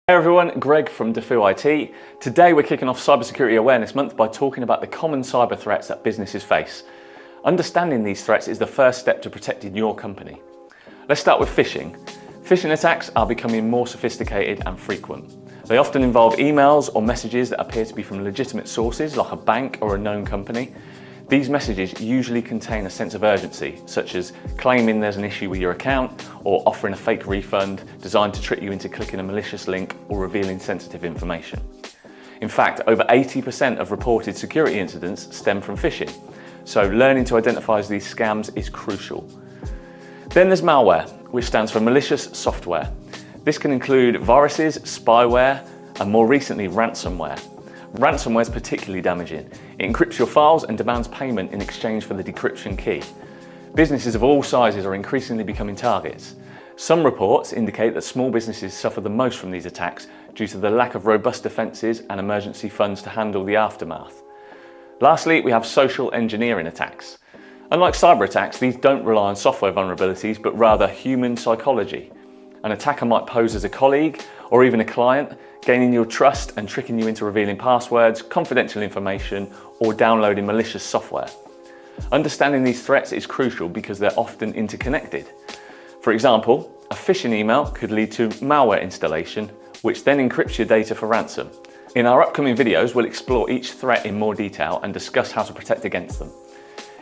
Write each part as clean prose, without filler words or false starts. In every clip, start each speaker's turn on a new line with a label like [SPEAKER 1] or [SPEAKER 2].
[SPEAKER 1] Hey everyone, Greg from Defoo IT. Today we're kicking off Cybersecurity Awareness Month by talking about the common cyber threats that businesses face. Understanding these threats is the first step to protecting your company. Let's start with phishing. Phishing attacks are becoming more sophisticated and frequent. They often involve emails or messages that appear to be from legitimate sources like a bank or a known company. These messages usually contain a sense of urgency, such as claiming there's an issue with your account or offering a fake refund designed to trick you into clicking a malicious link or revealing sensitive information. In fact, over 80% of reported security incidents stem from phishing, so learning to identify these scams is crucial. Then there's malware, which stands for malicious software. This can include viruses, spyware, and more recently, ransomware. Ransomware is particularly damaging. It encrypts your files and demands payment in exchange for the decryption key. Businesses of all sizes are increasingly becoming targets. Some reports indicate that small businesses suffer the most from these attacks due to the lack of robust defences and emergency funds to handle the aftermath. Lastly, we have social engineering attacks. Unlike cyber attacks, these don't rely on software vulnerabilities, but rather human psychology. An attacker might pose as a colleague or even a client, gaining your trust and tricking you into revealing passwords, confidential information, or downloading malicious software. Understanding these threats is crucial because they're often interconnected. For example, a phishing email could lead to malware installation, which then encrypts your data for ransom. In our upcoming videos, we'll explore each threat in more detail and discuss how to protect against them.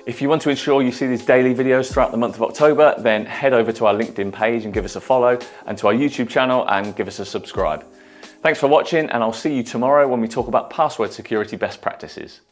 [SPEAKER 1] If you want to ensure you see these daily videos throughout the month of October, then head over to our LinkedIn page and give us a follow, and to our YouTube channel and give us a subscribe. Thanks for watching, and I'll see you tomorrow when we talk about password security best practices.